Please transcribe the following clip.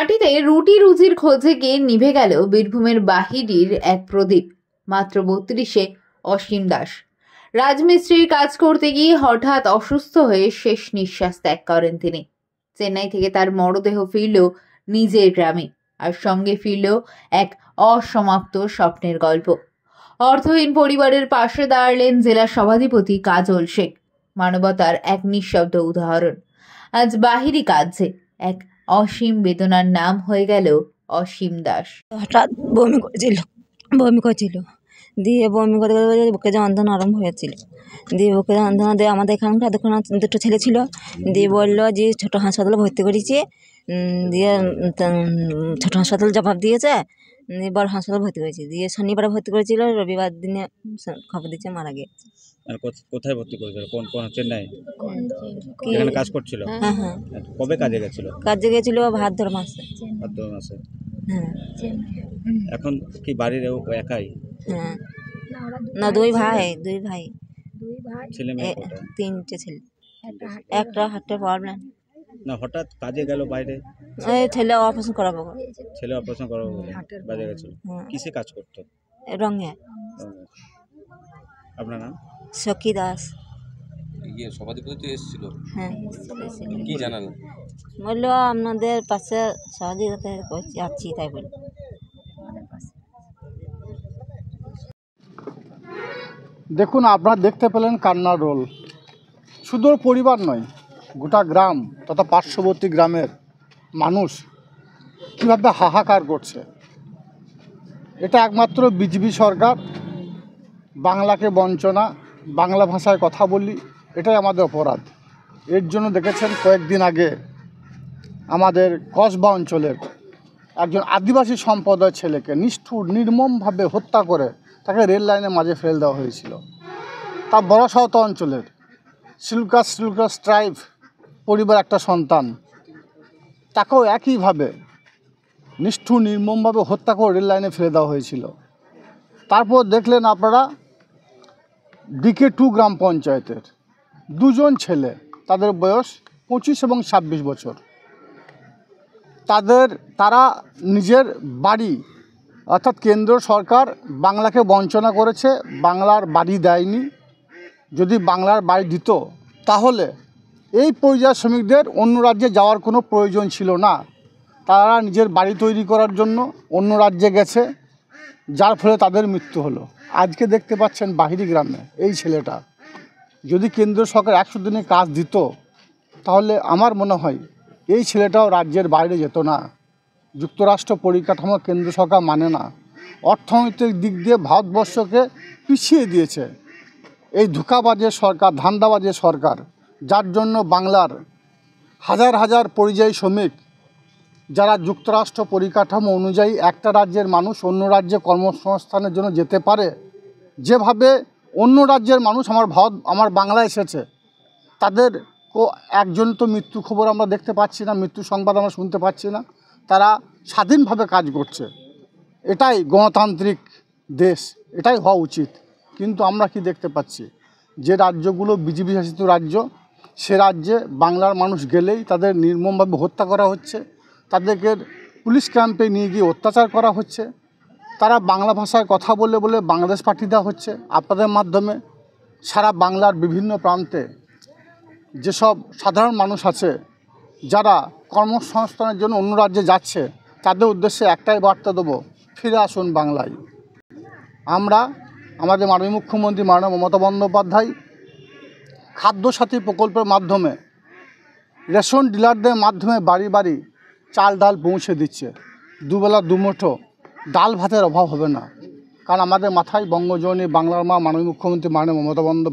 মাটিতে রুটি রুজির খোঁজে গিয়ে নিভে গেল বীরভূমের বাহিনীর এক প্রদীপ। মাত্র 32-এ অসীম দাস রাজমিস্ত্রির কাজ করতে গিয়ে হঠাৎ অসুস্থ হয়ে শেষ নিঃশ্বাস ত্যাগ করেন তিনি। চেন্নাই থেকে তার মরদেহ ফিরল নিজের গ্রামে, আর সঙ্গে ফিরল এক অসমাপ্ত স্বপ্নের গল্প। অর্থহীন পরিবারের পাশে দাঁড়ালেন জেলা সভাধিপতি কাজল শেখ, মানবতার এক নিঃশব্দ উদাহরণ। আজ বাহিরি কাজে এক অসীম বেদনার নাম হয়ে গেল অসীম দাস। হঠাৎ বমি করছিল, দিয়ে বমি করতে করতে বুকে যন্ত্রণা আরম্ভ হয়েছিল। দিয়ে বুকে যন্ত্রণা দিয়ে আমাদের এখানকার দুটো ছেলে ছিল, দিয়ে বললো যে ছোটো হাসপাতালে ভর্তি করেছি। দিয়ে ছোটো হাসপাতাল জবাব দিয়েছে, দিয়ে বড় হাসপাতাল ভর্তি করেছি। দিয়ে শনিবার ভর্তি করেছিল, রবিবার দিনে খবর দিচ্ছে মারা গিয়েছে। আর কোথায় ভর্তি করেছিল? কোন চেন্নাই? এখানে কাজ করছিল? হ্যাঁ হ্যাঁ। কবে কাজে গেছিল? কাজে গেছিল ভাদ্র মাসে। হ্যাঁ। এখন কি বাড়ির একাই? হ্যাঁ, না দুই ভাই। ছেলে মেয়ে? তিনটে ছেলে, একটা হাতে প্রবলেম। না, হঠাৎ কাজে গেল বাইরে? ছেলে অপারেশন করাবো বলে বাজে গেছিল। কিসে কাজ করতো? রঙে। আপনার নাম? সখী দাস। সভাধিপতি এসেছিল? হ্যাঁ, কি জানালো? বললো আপনাদের পাশে সহযোগিতা আছি, তাই বলি। দেখুন, আপনারা দেখতে পেলেন কান্নার রোল। শুধু পরিবার নয়, গোটা গ্রাম তথা পার্শ্ববর্তী গ্রামের মানুষ কীভাবে হাহাকার করছে। এটা একমাত্র বিজেপি সরকার। বাংলাকে বঞ্চনা, বাংলা ভাষায় কথা বলি, এটাই আমাদের অপরাধ। এর জন্য দেখেছেন কয়েকদিন আগে আমাদের কসবা অঞ্চলের একজন আদিবাসী সম্প্রদায়ের ছেলেকে নিষ্ঠুর নির্মমভাবে হত্যা করে তাকে রেল লাইনের মাঝে ফেলে দেওয়া হয়েছিল। তা বড়সাওতা অঞ্চলের সিলুকাস ট্রাইব পরিবার একটা সন্তান, তাকেও একইভাবে নিষ্ঠুর নির্মমভাবে হত্যা করে রেল লাইনে ফেলে দেওয়া হয়েছিল। তারপর দেখলেন আপনারা DK2 গ্রাম পঞ্চায়েতের দুজন ছেলে, তাদের বয়স 25 এবং 26 বছর। তারা নিজের বাড়ি, অর্থাৎ কেন্দ্র সরকার বাংলাকে বঞ্চনা করেছে, বাংলার বাড়ি দেয়নি। যদি বাংলার বাড়ি দিত তাহলে এই পরিযায়ী শ্রমিকদের অন্য রাজ্যে যাওয়ার কোনো প্রয়োজন ছিল না। তারা নিজের বাড়ি তৈরি করার জন্য অন্য রাজ্যে গেছে, যার ফলে তাদের মৃত্যু হলো। আজকে দেখতে পাচ্ছেন বাহিরি গ্রামে এই ছেলেটা, যদি কেন্দ্র সরকার 100 দিনে কাজ দিত তাহলে আমার মনে হয় এই ছেলেটাও রাজ্যের বাইরে যেত না। যুক্তরাষ্ট্র পরিকাঠামো কেন্দ্র সরকার মানে না, অর্থনৈতিক দিক দিয়ে ভারতবর্ষকে পিছিয়ে দিয়েছে এই ধোঁকাবাজের সরকার, ধান্দাবাজের সরকার, যার জন্য বাংলার হাজার হাজার পরিযায়ী শ্রমিক যারা যুক্তরাষ্ট্র পরিকাঠামো অনুযায়ী একটা রাজ্যের মানুষ অন্য রাজ্যে কর্মসংস্থানের জন্য যেতে পারে, যেভাবে অন্য রাজ্যের মানুষ আমার বাংলায় এসেছে, তাদের একজন তো মৃত্যু খবর আমরা দেখতে পাচ্ছি না, মৃত্যু সংবাদ আমরা শুনতে পাচ্ছি না। তারা স্বাধীনভাবে কাজ করছে। এটাই গণতান্ত্রিক দেশ, এটাই হওয়া উচিত। কিন্তু আমরা কি দেখতে পাচ্ছি, যে রাজ্যগুলো বিজেপি শাসিত রাজ্য, সে রাজ্যে বাংলার মানুষ গেলেই তাদের নির্মমভাবে হত্যা করা হচ্ছে, তাদেরকে পুলিশ ক্যাম্পে নিয়ে গিয়ে অত্যাচার করা হচ্ছে। তারা বাংলা ভাষায় কথা বলে বাংলাদেশ পাঠিয়ে দেওয়া হচ্ছে। আপনাদের মাধ্যমে সারা বাংলার বিভিন্ন প্রান্তে যেসব সাধারণ মানুষ আছে যারা কর্মসংস্থানের জন্য অন্য রাজ্যে যাচ্ছে, তাদের উদ্দেশ্যে একটাই বার্তা দেবো, ফিরে আসুন বাংলায়। আমাদের মাননীয় মুখ্যমন্ত্রী মাননীয় মমতা বন্দ্যোপাধ্যায় খাদ্যসাথী প্রকল্পের মাধ্যমে রেশন ডিলারদের মাধ্যমে বাড়ি বাড়ি চাল ডাল পৌঁছে দিচ্ছে। দুবেলা দুমুঠো ডাল ভাতের অভাব হবে না, কারণ আমাদের মাথায় বঙ্গজননী বাংলার মা মাননীয় মুখ্যমন্ত্রী মাননীয় মমতা বন্দ্যোপাধ্যায়